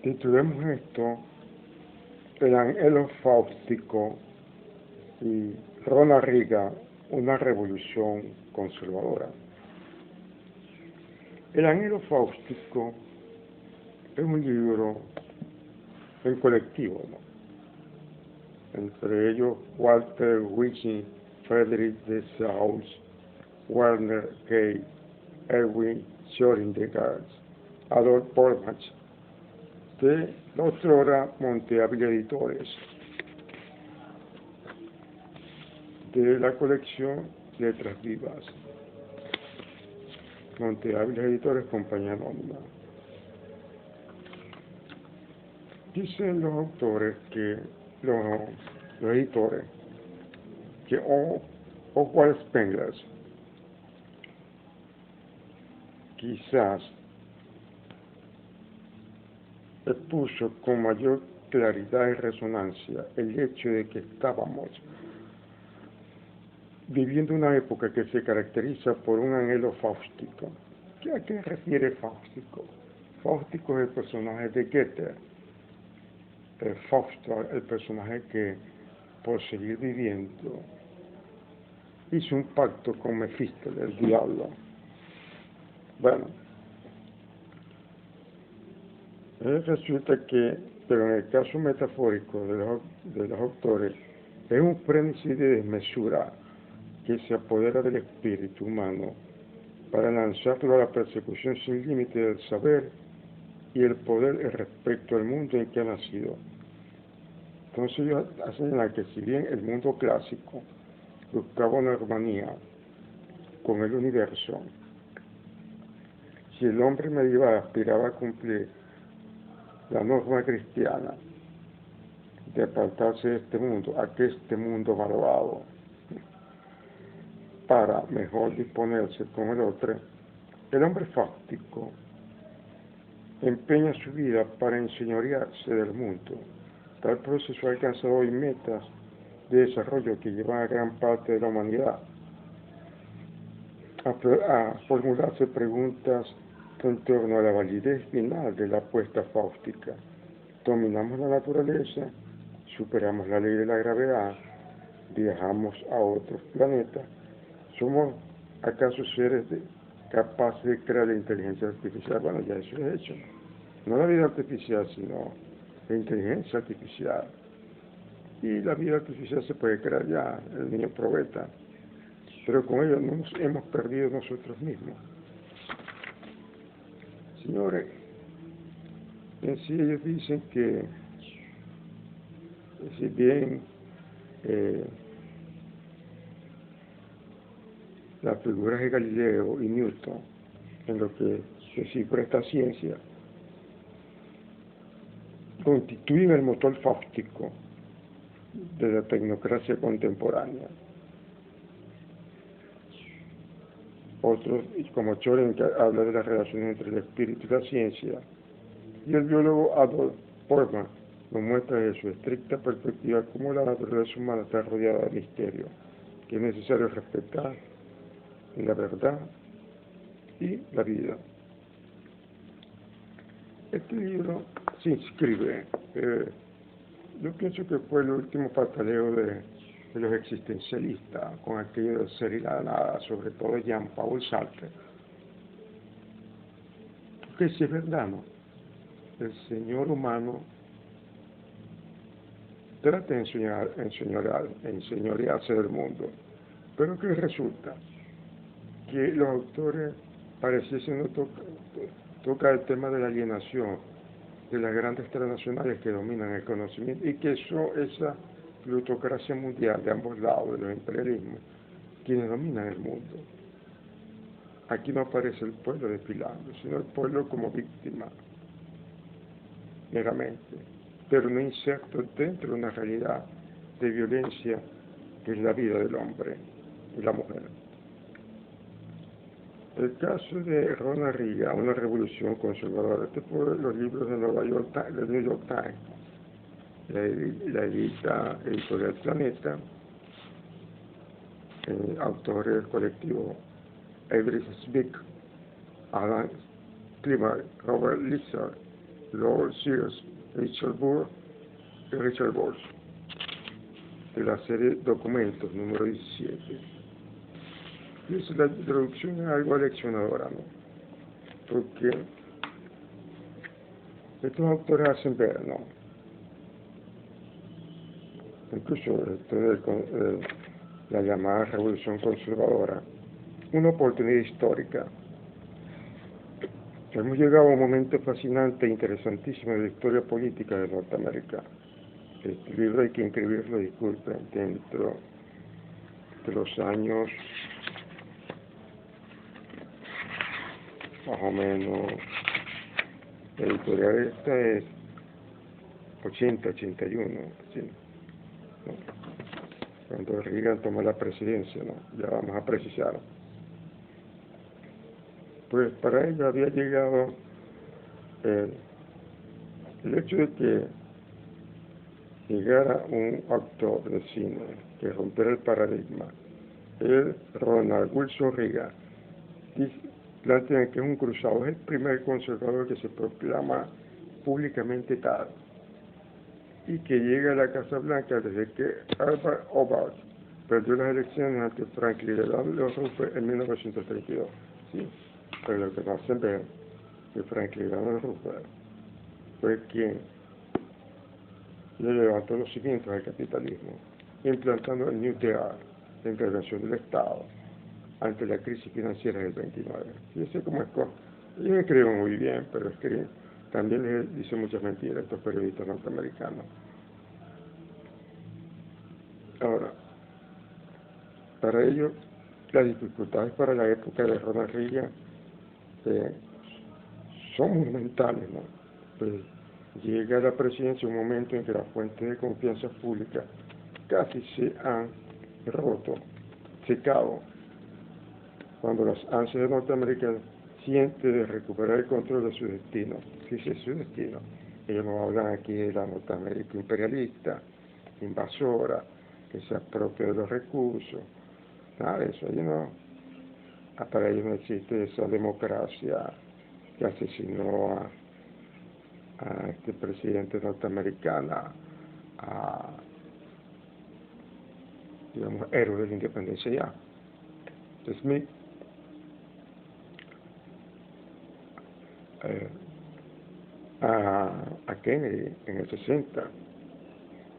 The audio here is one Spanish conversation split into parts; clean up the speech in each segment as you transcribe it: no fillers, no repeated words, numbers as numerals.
Titulemos esto El anhelo fáustico y Ronald Reagan, una revolución conservadora. El anhelo fáustico es un libro en colectivo, ¿no? Entre ellos Walter Whitney, Friedrich de Sauss, Werner Kay, Erwin Schrödinger, Adolf Bormach, de la otrora Monteavia Editores, de la colección Letras Vivas. Monteavia Editores, compañía anónima. Dicen los autores que los editores que Oswald Spengler quizás expuso con mayor claridad y resonancia el hecho de que estábamos viviendo una época que se caracteriza por un anhelo fáustico. ¿A qué refiere fáustico? Fáustico es el personaje de Goethe. Fausto, el personaje que, por seguir viviendo, hizo un pacto con Mefístofeles, el diablo. Bueno, resulta que, pero en el caso metafórico de los autores, es un frenesí de desmesura que se apodera del espíritu humano para lanzarlo a la persecución sin límite del saber y el poder respecto al mundo en que ha nacido. Entonces ellos señalan que si bien el mundo clásico buscaba una armonía con el universo, si el hombre medieval aspiraba a cumplir la norma cristiana de apartarse de este mundo, a que este mundo malvado, para mejor disponerse con el otro, el hombre fáctico empeña su vida para enseñorearse del mundo. Tal proceso ha alcanzado hoy metas de desarrollo que llevan a gran parte de la humanidad a formularse preguntas en torno a la validez final de la apuesta fáustica. Dominamos la naturaleza, superamos la ley de la gravedad, viajamos a otros planetas. ¿Somos acaso seres capaces de crear la inteligencia artificial? Bueno, ya eso es hecho. No la vida artificial, sino la inteligencia artificial. Y la vida artificial se puede crear ya, el niño probeta. Pero con ello nos hemos perdido nosotros mismos. Señores, en sí ellos dicen que, si bien las figuras de Galileo y Newton, en lo que se cifra esta ciencia, constituyen el motor fáustico de la tecnocracia contemporánea. Otros, como Schrödinger, que habla de las relaciones entre el espíritu y la ciencia, y el biólogo Adolf Bormann nos muestra desde su estricta perspectiva cómo la naturaleza humana está rodeada de misterio, que es necesario respetar la verdad y la vida. Este libro se inscribe, yo pienso que fue el último pataleo de los existencialistas, con aquello de ser y la nada, sobre todo Jean-Paul Sartre. Que si es verdad, ¿no? El señor humano trata de enseñorearse del mundo, pero que resulta que los autores pareciesen no tocar el tema de la alienación de las grandes transnacionales que dominan el conocimiento, y que esa plutocracia mundial de ambos lados, de los imperialismos, quienes dominan el mundo. Aquí no aparece el pueblo desfilando, sino el pueblo como víctima, meramente, pero no inserto dentro de una realidad de violencia que es la vida del hombre y la mujer. El caso de Ronald Reagan, una revolución conservadora, este fue los libros de del New York Times, la editorial Planeta, autores colectivos Everett Zwick, Alan Klimer, Robert Lizard Lord Sears, Richard Burr y Richard Bors, de la serie Documentos, número 17. Y la introducción es algo aleccionadora, ¿no? Porque estos autores hacen ver, ¿no? Incluso esto de la llamada revolución conservadora, una oportunidad histórica. Hemos llegado a un momento fascinante e interesantísimo de la historia política de Norteamérica. Este libro hay que inscribirlo, disculpen, dentro de los años más o menos, la editorial esta es 80, 81, ¿sí? ¿No? Cuando Reagan tomó la presidencia, ¿no? Ya vamos a precisar. Pues para ello había llegado el hecho de que llegara un actor de cine que rompiera el paradigma. Ronald Wilson Reagan plantea que es un cruzado, es el primer conservador que se proclama públicamente tal y que llega a la Casa Blanca desde que Albert Obama perdió las elecciones ante Franklin Delano Roosevelt en 1932. ¿Sí? Pero lo que nos hacen ver que Franklin Delano Roosevelt fue quien le levantó los cimientos al capitalismo, implantando el New Deal, la intervención del Estado ante la crisis financiera del 29. Fíjense cómo es. Ellos escriben muy bien, pero también les dicen muchas mentiras a estos periodistas norteamericanos. Ahora, para ellos, las dificultades para la época de Ronald Reagan son monumentales, ¿no? Pues llega a la presidencia un momento en que las fuentes de confianza pública casi se han roto, secado, cuando las ansias de Norteamérica sienten de recuperar el control de su destino. Fíjese su destino. Ellos no hablan aquí de la Norteamérica imperialista, invasora, que se apropia de los recursos, nada de eso. Para ellos no existe esa democracia que asesinó a este presidente norteamericano, digamos, héroe de la independencia ya, Smith. A Kennedy en el 60,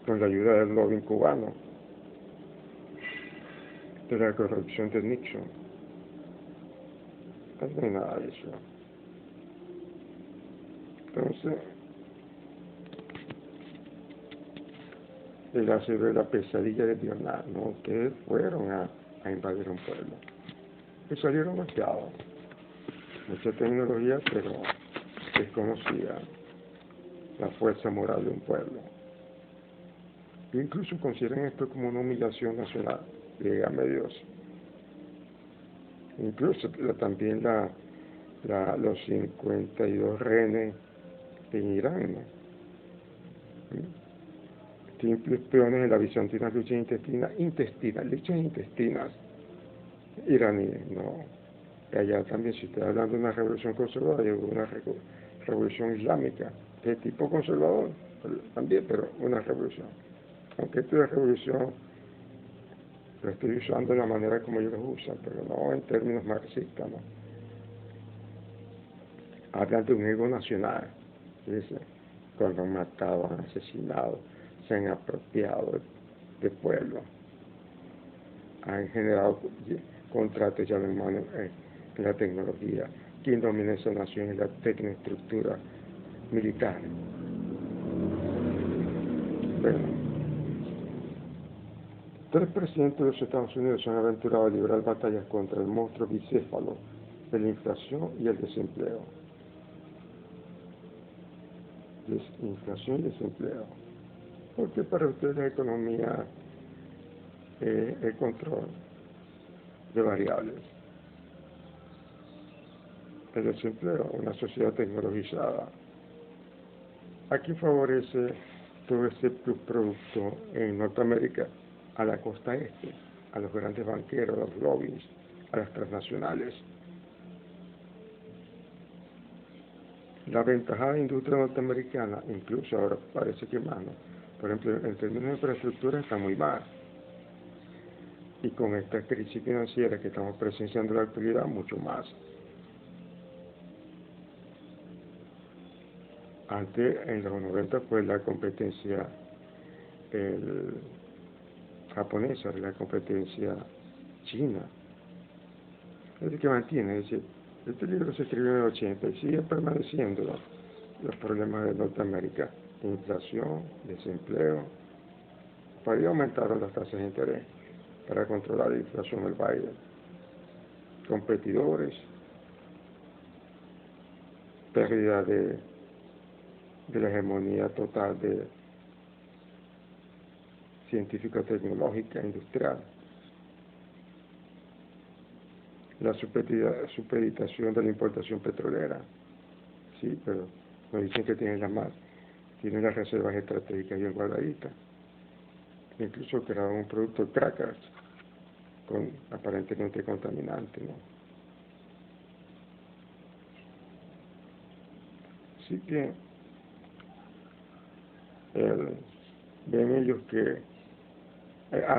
con la ayuda del lobby cubano, de la corrupción de Nixon. No hay nada de eso. Entonces, él hace ver la pesadilla de Vietnam, ¿no? Ustedes fueron a invadir un pueblo. Y salieron golpeados. Mucha tecnología, pero desconocía la fuerza moral de un pueblo. Incluso consideran esto como una humillación nacional. Dígame Dios. Incluso también los 52 rehenes en Irán, ¿no? Simples peones de la bizantina lucha intestinas iraníes, ¿no? Y allá también se está hablando de una revolución conservadora, de una revolución islámica, de tipo conservador también, pero una revolución. Aunque esto es revolución, lo estoy usando de la manera como ellos lo usan, pero no en términos marxistas, ¿no? Hablan de un ego nacional, ¿sí? Cuando han matado, han asesinado, se han apropiado de pueblo, han generado contratos ya en mano en la tecnología. Quien domina esa nación es la tecnoestructura militar. Bueno, 3 presidentes de los Estados Unidos se han aventurado a librar batallas contra el monstruo bicéfalo de la inflación y el desempleo. Inflación y desempleo. Porque para ustedes la economía es el control de variables. El desempleo, una sociedad tecnologizada. Aquí favorece todo ese producto en Norteamérica a la costa este, a los grandes banqueros, a los lobbies, a las transnacionales. La ventajada industria norteamericana, incluso ahora parece que más, ¿no? Por ejemplo, en términos de infraestructura está muy mal. Y con esta crisis financiera que estamos presenciando en la actualidad, mucho más. Antes, en los 90, pues la competencia japonesa, la competencia china, es el que mantiene. Es decir, este libro se escribió en el 80 y sigue permaneciendo los problemas de Norteamérica: inflación, desempleo. Para ello aumentaron las tasas de interés para controlar la inflación del Biden, competidores, pérdida de la hegemonía total de científica, tecnológica, industrial, la supeditación de la importación petrolera. Sí, pero nos dicen que tienen las reservas estratégicas bien guardaditas. Incluso crearon un producto crackers aparentemente contaminante, ¿no? Así que ven ellos que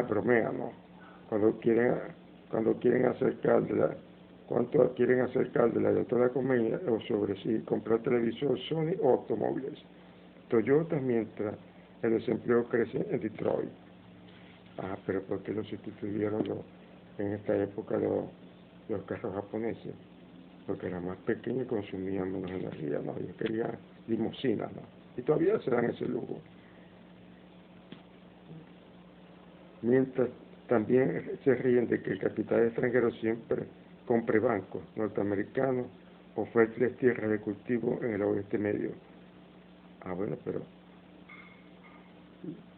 bromean, ¿no? Cuando quieren acercar de la directora de la compañía, o sobre si comprar televisor, Sony o automóviles. Toyota, mientras el desempleo crece en Detroit. Pero ¿por qué lo sustituyeron en esta época los carros japoneses? Porque eran más pequeños y consumían menos energía, ¿no? Ellos querían limusinas, ¿no? Y todavía se dan ese lujo. Mientras también se ríen de que el capital extranjero siempre compre bancos norteamericanos o fértiles tierras de cultivo en el oeste medio. Bueno, pero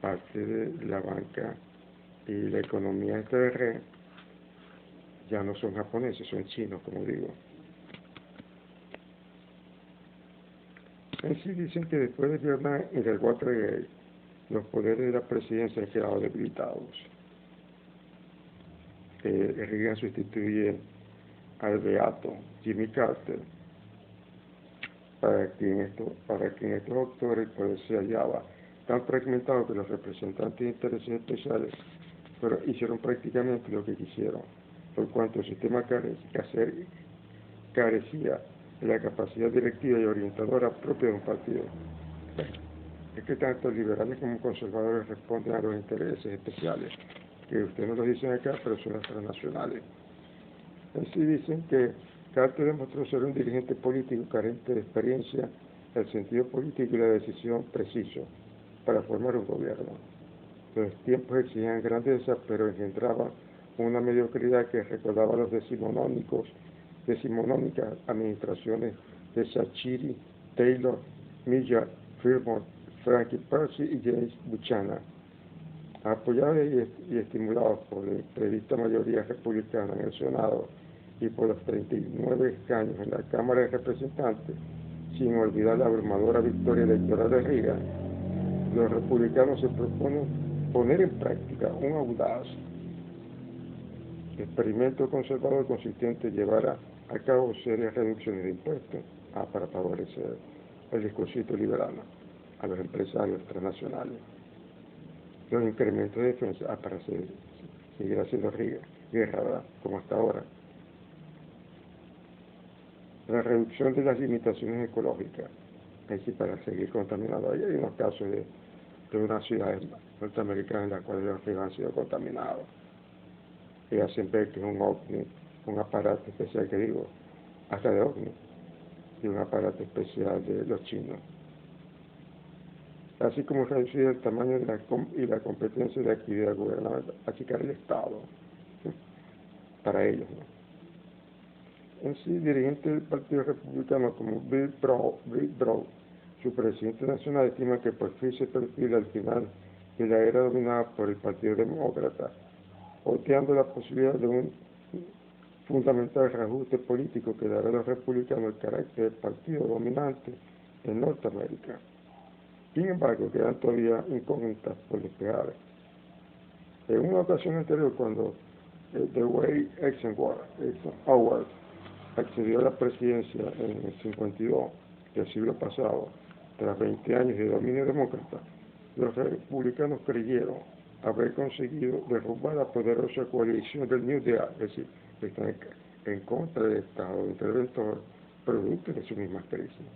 parte de la banca y la economía esta de red ya no son japoneses, son chinos, como digo. En sí dicen que después de Vietnam y del Watergate, los poderes de la presidencia han quedado debilitados. Reagan sustituye al beato Jimmy Carter, para que en estos autores el poder se hallaba tan fragmentado que los representantes de intereses especiales hicieron prácticamente lo que quisieron, por cuanto el sistema carecía de la capacidad directiva y orientadora propia de un partido. Es que tanto liberales como conservadores responden a los intereses especiales, que ustedes no lo dicen acá, pero son las transnacionales. Así dicen que Carter demostró ser un dirigente político carente de experiencia, el sentido político y la decisión preciso para formar un gobierno. Los tiempos exigían grandeza, pero engendraban una mediocridad que recordaba a los decimonónicas administraciones de Sachiri, Taylor, Millard, Fillmore, Frankie Percy y James Buchanan. Apoyados y estimulados por la prevista mayoría republicana en el Senado y por los 39 escaños en la Cámara de Representantes, sin olvidar la abrumadora victoria electoral de Reagan, los republicanos se proponen poner en práctica un audaz experimento conservador consistente en llevar a cabo serias reducciones de impuestos para favorecer el discursito liberal a los empresarios transnacionales, los incrementos de defensa para seguir haciendo guerra, ¿verdad?, como hasta ahora, la reducción de las limitaciones ecológicas, es decir, para seguir contaminando. Ahí hay unos casos de unas ciudades norteamericanas en las cuales los ríos han sido contaminados y hacen ver que es un ovni, un aparato especial, que digo, hasta de ovni, y un aparato especial de los chinos. Así como reducir el tamaño y la competencia de la actividad gubernamental, achicar el Estado, ¿sí?, para ellos, ¿no? En sí, dirigente del Partido Republicano como Bill Brown, su presidente nacional, estima que por fin se perfila al final de la era dominada por el Partido Demócrata, oteando la posibilidad de un fundamental reajuste político que dará a los republicanos el carácter de partido dominante en Norteamérica. Sin embargo, quedan todavía incógnitas por despejar. En una ocasión anterior, cuando Dwight Eisenhower accedió a la presidencia en el 52, del siglo pasado, tras 20 años de dominio demócrata, los republicanos creyeron haber conseguido derrumbar la poderosa coalición del New Deal, es decir, que están en contra del Estado interventor, producto de su misma crisis.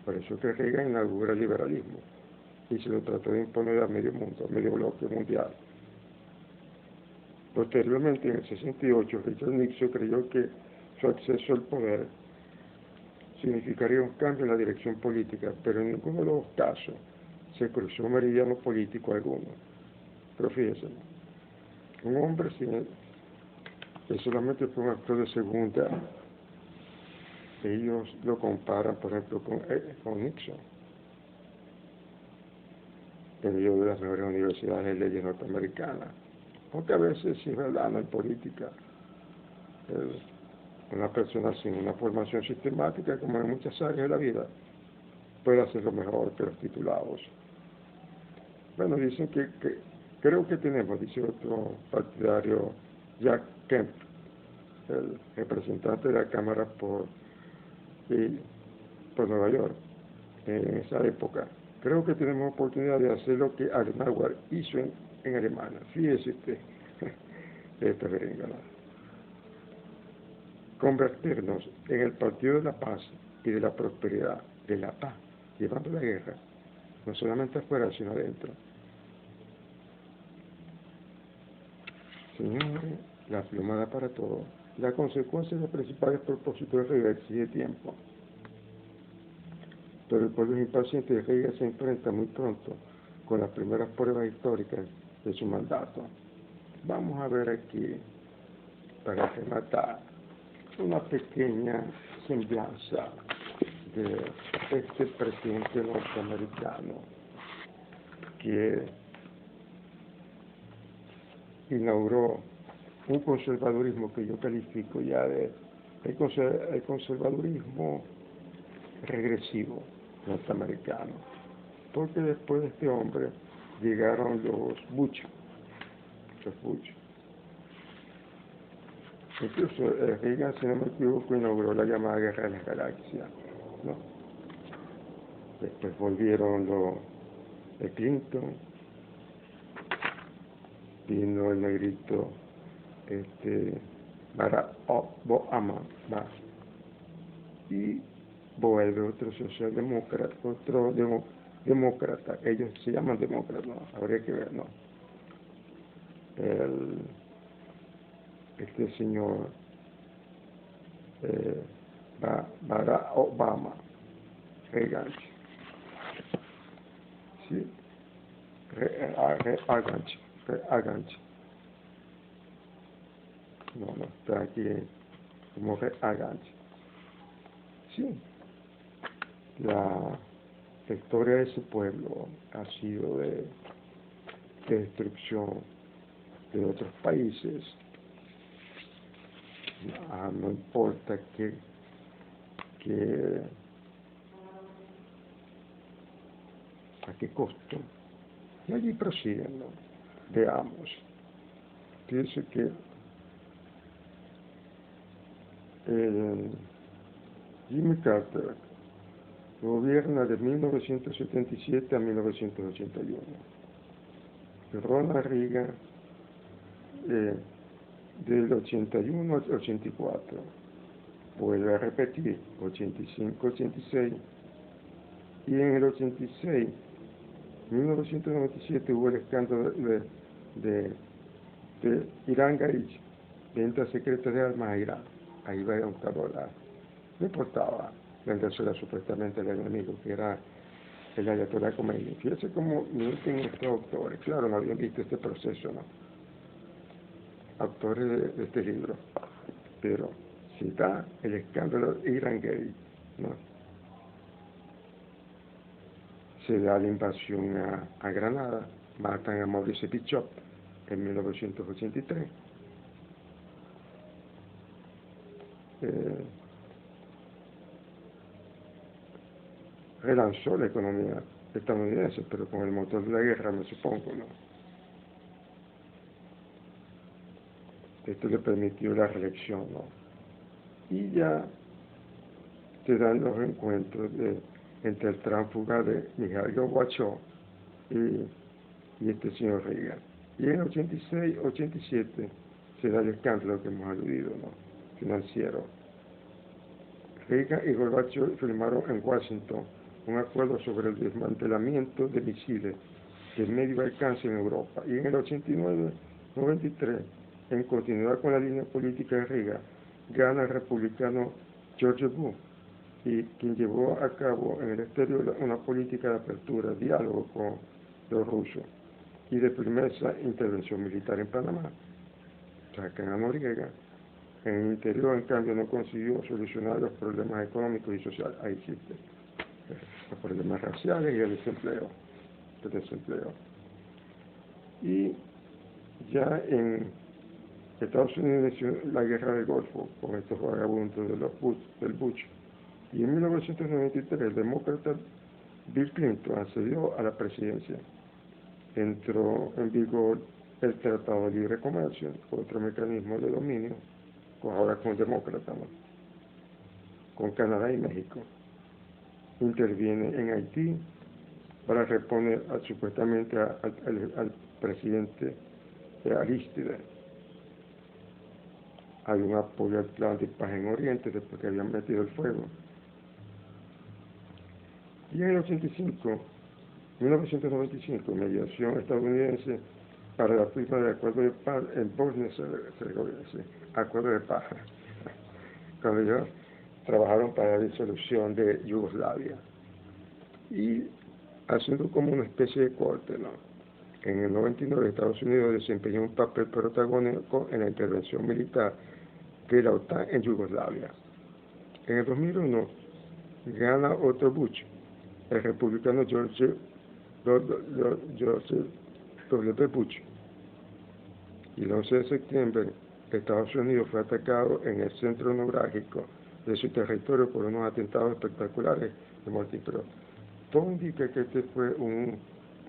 Por eso que Reagan inaugura el liberalismo y se lo trató de imponer a medio mundo, a medio bloque mundial. Posteriormente, en el 68, Richard Nixon creyó que su acceso al poder significaría un cambio en la dirección política, pero en ninguno de los casos se cruzó un meridiano político alguno. Pero fíjense, un hombre que solamente fue un actor de segunda, ellos lo comparan, por ejemplo, con Nixon, que dio de las mejores universidades de leyes norteamericanas, porque a veces, si es verdad, no hay política. Una persona sin una formación sistemática, como en muchas áreas de la vida, puede hacerlo mejor que los titulados. Bueno, dicen que creo que tenemos, dice otro partidario, Jack Kemp, el representante de la Cámara por Nueva York, en esa época. Creo que tenemos oportunidad de hacer lo que Adenauer hizo en Alemania. Fíjese usted, esta berenjena. Convertirnos en el partido de la paz y de la prosperidad, de la paz, llevando la guerra, no solamente afuera, sino adentro. Señores, la plomada para todo. La consecuencia de los principales propósitos de Reagan exige tiempo. Pero el pueblo impaciente de Reagan se enfrenta muy pronto con las primeras pruebas históricas de su mandato. Vamos a ver aquí, para rematar, una pequeña semblanza de este presidente norteamericano que inauguró un conservadurismo que yo califico ya de el conservadurismo regresivo norteamericano, porque después de este hombre llegaron los Bush. Incluso Reagan, si no me equivoco, inauguró la llamada Guerra de las Galaxias, ¿no? Después volvieron los de Clinton, vino el negrito Barack Obama, y vuelve otro socialdemócrata, demócrata, ellos se llaman demócratas, ¿no? Habría que ver, ¿no? Este señor Barack Obama, Reagan, ¿sí? Reagan. No está aquí como Reagan. Sí, la historia de ese pueblo ha sido de destrucción de otros países. No importa que a qué costo. Y allí prosiguen, ¿no? Veamos. Fíjense que Jimmy Carter gobierna de 1977 a 1981. Ronald Reagan del 81 al 84. Vuelve a repetir, 85-86. Y en el 86, 1997, hubo el escándalo de Irán Gage, venta secreta de armas a Irán. Ahí va a un $1. No importaba vendérsela supuestamente al enemigo, que era el Ayatollah Khomeini. Fíjense cómo mienten estos autores. Claro, no habían visto este proceso, ¿no? Autores de este libro. Pero si da el escándalo de Irán Gate, ¿no? Se da la invasión a Granada, matan a Maurice Pichot en 1983. Relanzó la economía estadounidense, pero con el motor de la guerra, me supongo, ¿no? Esto le permitió la reelección, ¿no? Y ya se dan los encuentros entre el tránsfuga de Mikhail Gorbachev y este señor Reagan. Y en el 86-87 se da el escándalo que hemos aludido, ¿no? Financiero. Reagan y Gorbachev firmaron en Washington un acuerdo sobre el desmantelamiento de misiles de medio alcance en Europa. Y en el 89-93, en continuidad con la línea política de Reagan, gana el republicano George Bush, y quien llevó a cabo en el exterior una política de apertura, diálogo con los rusos y de primera intervención militar en Panamá. Sacan a Noriega. En el interior, en cambio, no consiguió solucionar los problemas económicos y sociales. Ahí existe los problemas raciales y el desempleo. Y ya en Estados Unidos inició la guerra del Golfo con estos vagabundos del Bush. Y en 1993 el demócrata Bill Clinton accedió a la presidencia. Entró en vigor el Tratado de Libre Comercio, otro mecanismo de dominio, ahora con el demócrata, ¿no? Con Canadá y México. Interviene en Haití para reponer supuestamente al presidente Aristide. Hay un apoyo al plan de paz en Oriente después que habían metido el fuego. Y en el 1995, mediación estadounidense para la firma del acuerdo de paz en Bosnia-Herzegovina, acuerdo de paz, cuando ellos trabajaron para la disolución de Yugoslavia. Y haciendo como una especie de corte, ¿no? En el 99 Estados Unidos desempeñó un papel protagónico en la intervención militar de la OTAN en Yugoslavia. En el 2001 gana otro Bush, el republicano George W. Bush. Y el 11 de septiembre, Estados Unidos fue atacado en el centro neurálgico de su territorio por unos atentados espectaculares de mortíferos. Todo indica que este fue un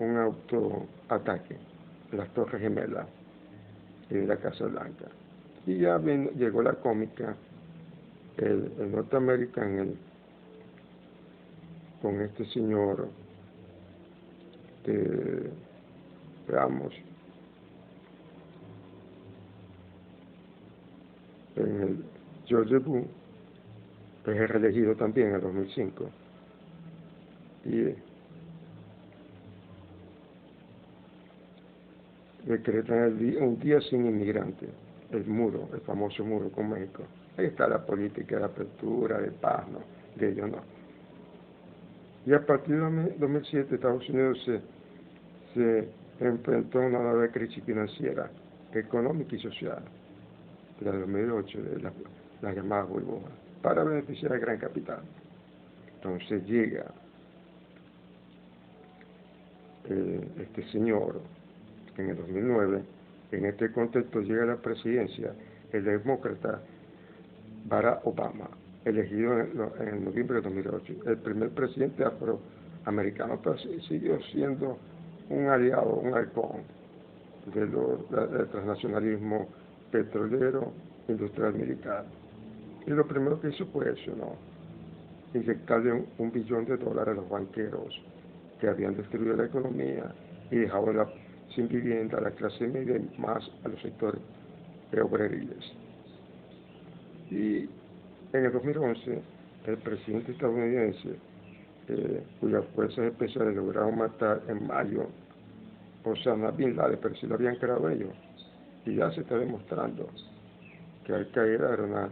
autoataque de las Torres Gemelas y de la Casa Blanca. Y ya llegó la cómica, el norteamericano, con este señor Ramos, en el George Bush, que es reelegido también en el 2005. Y decretan un día sin inmigrantes, el famoso muro con México. Ahí está la política de apertura, de paz, ¿no? De ellos no. Y a partir de 2007 Estados Unidos se enfrentó a una nueva crisis financiera, económica y social, la de 2008, de la llamada burbuja, para beneficiar al gran capital. Entonces llega este señor, en el 2009, en este contexto llega a la presidencia el demócrata Barack Obama, elegido en noviembre de 2008, el primer presidente afroamericano, pero siguió siendo un aliado, un halcón del transnacionalismo petrolero, industrial, militar. Y lo primero que hizo fue eso, ¿no? Inyectarle $1 billón a los banqueros que habían destruido la economía y dejado sin vivienda a la clase media y más a los sectores obreriles. Y en el 2011, el presidente estadounidense, cuyas fuerzas especiales lograron matar en mayo Osama Bin Laden, pero sí lo habían creado ellos, y ya se está demostrando que Al Qaeda era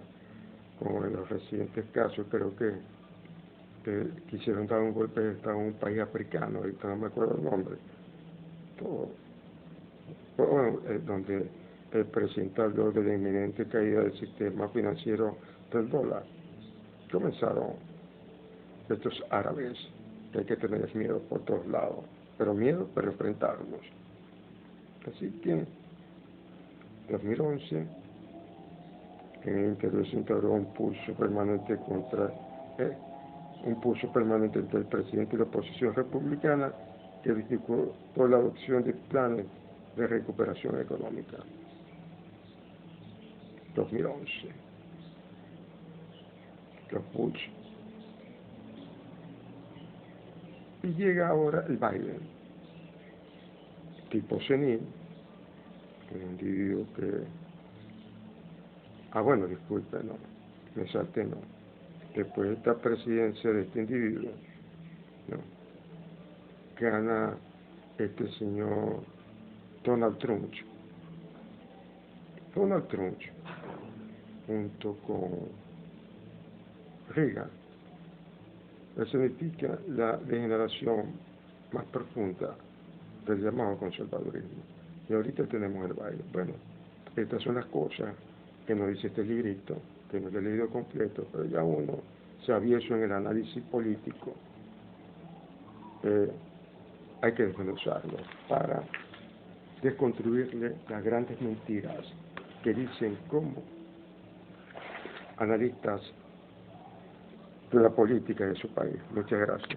como en los recientes casos, creo que quisieron dar un golpe de Estado en un país africano, ahorita no me acuerdo el nombre, donde el presidente habló de la inminente caída del sistema financiero del dólar. Comenzaron estos árabes, que hay que tener miedo por todos lados, pero miedo para enfrentarnos. Así que, en 2011, en el interior se instauró un pulso permanente entre el presidente y la oposición republicana, que dificultó la adopción de planes de recuperación económica. 2011. Los Bush Y llega ahora el Biden, tipo senil, un individuo que... bueno, disculpe, no, me salté, no. Después de esta presidencia de este individuo, no, gana este señor Donald Trump. Donald Trump, junto con Reagan, significa la degeneración más profunda del llamado conservadurismo. Y ahorita tenemos el baile. Bueno, estas son las cosas que nos dice este librito, que no lo he leído completo, pero ya uno se avieso en el análisis político. Hay que desmenuzarlo para desconstruirle las grandes mentiras que dicen como analistas de la política de su país. Muchas gracias.